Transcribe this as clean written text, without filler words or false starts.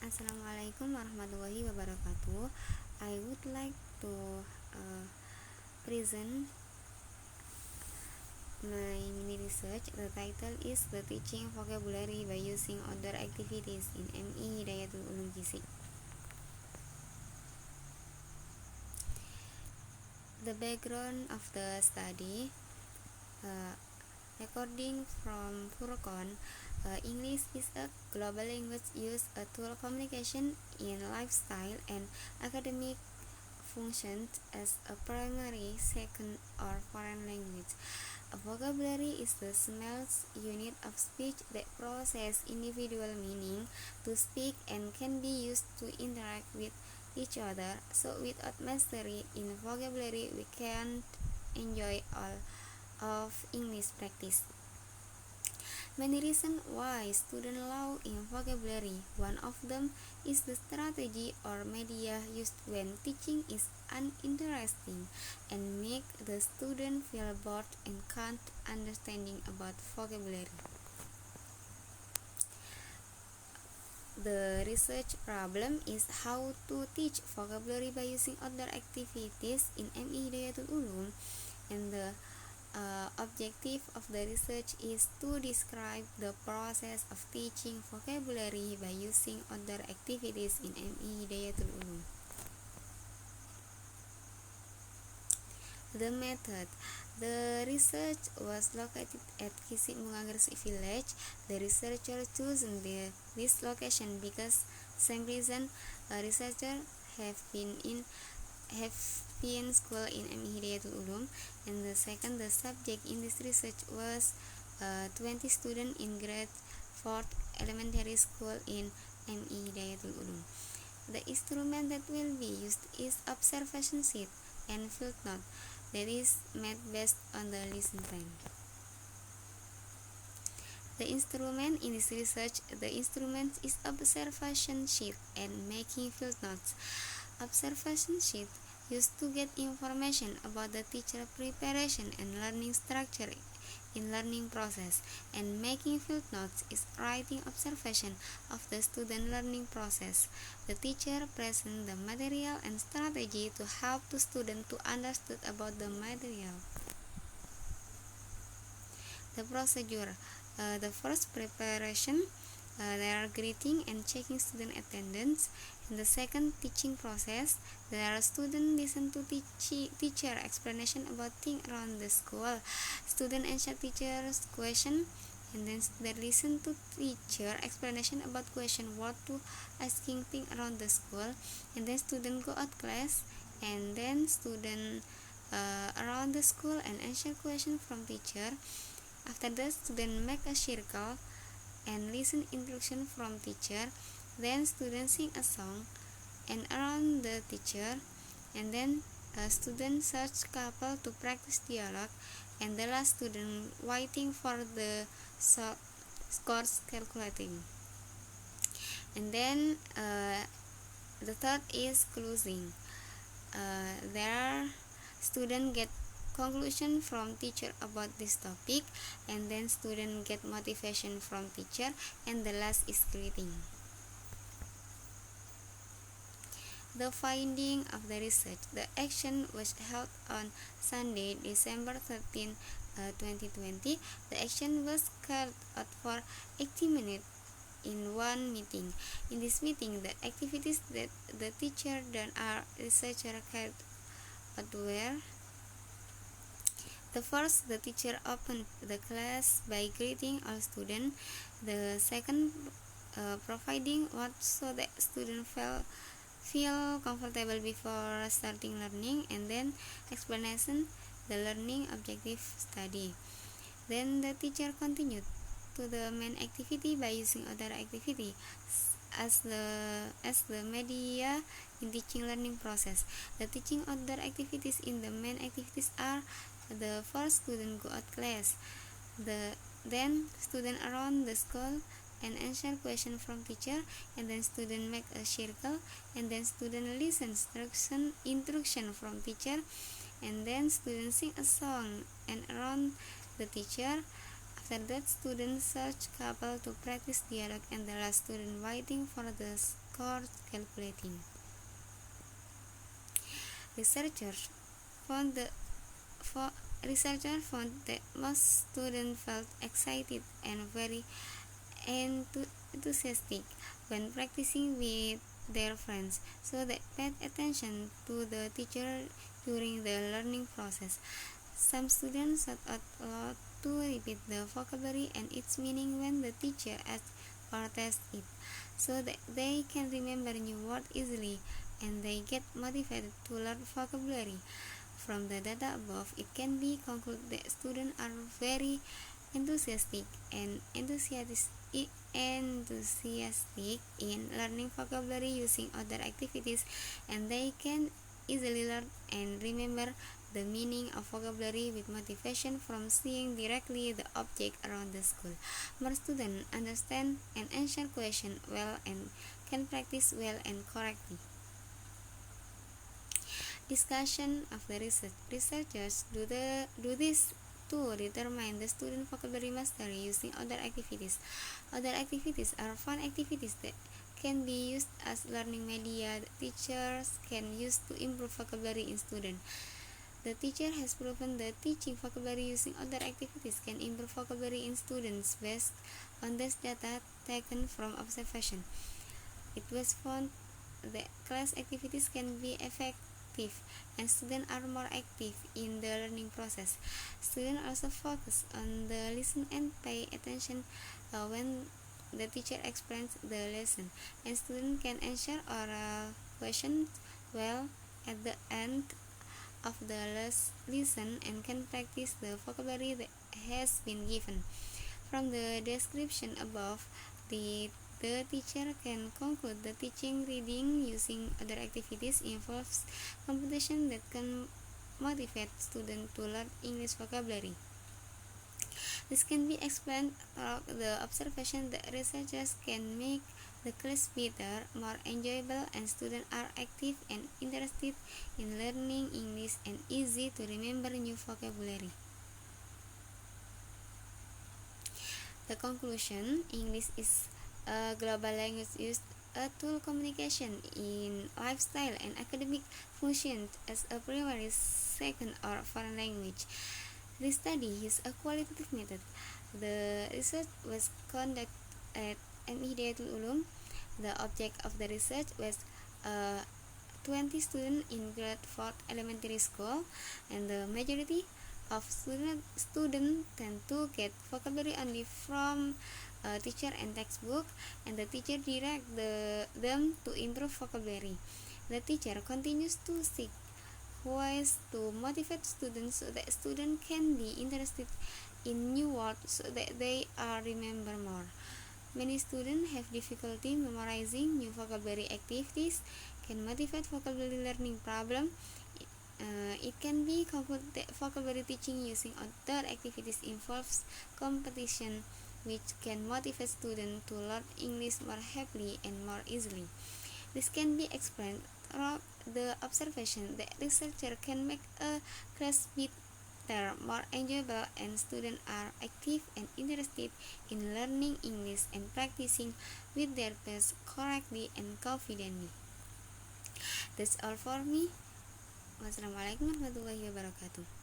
Assalamualaikum warahmatullahi wabarakatuh. I would like to present my mini research. The title is The Teaching Vocabulary by Using Outdoor Activities in MI Hidayatul Ulum GC. The background of the study, according from Furqan, English is a global language used to communication in lifestyle and academic functions as a primary, second, or foreign language. A vocabulary is the smallest unit of speech that processes individual meaning to speak and can be used to interact with each other. So without mastery in vocabulary, we can't enjoy all of English practice. Many reasons why students love in vocabulary. One of them is the strategy or media used when teaching is uninteresting and make the student feel bored and can't understanding about vocabulary. The research problem is how to teach vocabulary by using outdoor activities in MI Hidayatul Ulum, and the objective of the research is to describe the process of teaching vocabulary by using outdoor activities in MI Hidayatul Ulum. The method. The research was located at Kisik Mungangresi village. The researcher chosen this location because same reason researcher have been school in MI Hidayatul Ulum, and the second, the subject in this research was 20 students in grade 4th elementary school in MI Hidayatul Ulum. The instrument that will be used is observation sheet and field note that is made based on the lesson plan. The instrument in this research, the instrument is observation sheet and making field notes. Observation sheet used to get information about the teacher preparation and learning structure in learning process, and making field notes is writing observation of the student learning process. The teacher present the material and strategy to help the student to understand about the material. The procedure. The first preparation, there are greeting and checking student attendance. In the second, teaching process, there are students listen to teacher explanation about things around the school. Student answer teacher's question, and then student listen to teacher explanation about question what to asking things around the school, and then student go out class, and then student around the school and answer question from teacher. After that, student make a circle and listen instruction from teacher. Then student sing a song and around the teacher, and then student search couple to practice dialogue, and the last student waiting for the scores calculating. And then the third is closing. There are student get conclusion from teacher about this topic, and then student get motivation from teacher, and the last is greeting. The finding of the research. The action was held on Sunday, December 13, 2020. The action was carried out for 80 minutes in one meeting. In this meeting, the activities that the teacher done are researcher carried out were: the first, the teacher opened the class by greeting all students. The second, providing what so that students feel comfortable before starting learning, and then explanation the learning objective study. Then the teacher continued to the main activity by using other activity as the media in teaching learning process. The teaching outdoor activities in the main activities are: the first, student go out class, then student around the school and answer question from teacher, and then student make a circle, and then student listen instruction from teacher, and then student sing a song and around the teacher. After that, student search couple to practice dialogue, and the last student waiting for the course calculating. Researchers found the for Researchers found that most students felt excited and very enthusiastic when practicing with their friends, so they paid attention to the teacher during the learning process. Some students sought out loud to repeat the vocabulary and its meaning when the teacher asked or tests it, so that they can remember new words easily and they get motivated to learn vocabulary. From the data above, it can be concluded that students are very enthusiastic and enthusiastic in learning vocabulary using other activities, and they can easily learn and remember the meaning of vocabulary with motivation from seeing directly the object around the school. More students understand and answer questions well and can practice well and correctly. Discussion of the research. Researchers do this to determine the student vocabulary mastery using other activities. Other activities are fun activities that can be used as learning media that teachers can use to improve vocabulary in students. The teacher has proven that teaching vocabulary using other activities can improve vocabulary in students based on this data taken from observation. It was found that class activities can be effective and students are more active in the learning process. Students also focus on the listen and pay attention when the teacher explains the lesson, and students can answer oral questions well at the end of the lesson and can practice the vocabulary that has been given. From the description above, the teacher can conclude that teaching reading using other activities involves competition that can motivate students to learn English vocabulary. This can be explained through the observation that researchers can make the class better, more enjoyable, and students are active and interested in learning English and easy to remember new vocabulary. The conclusion: English is a global language used a tool communication in lifestyle and academic functions as a primary, second, or foreign language. This study is a qualitative method. The research was conducted at MI Hidayatul Ulum. The object of the research was 20 students in grade 4 elementary school, and the majority of students tend to get vocabulary only from teacher and textbook, and the teacher direct them to improve vocabulary. The teacher continues to seek ways to motivate students so that students can be interested in new words so that they are remember more. Many students have difficulty memorizing new vocabulary. Activities can motivate vocabulary learning problem. It can be concluded that vocabulary teaching using other activities involves competition, which can motivate students to learn English more happily and more easily. This can be explained through the observation that researchers can make a class better, more enjoyable, and students are active and interested in learning English and practicing with their peers correctly and confidently. That's all for me. Wassalamualaikum warahmatullahi wabarakatuh.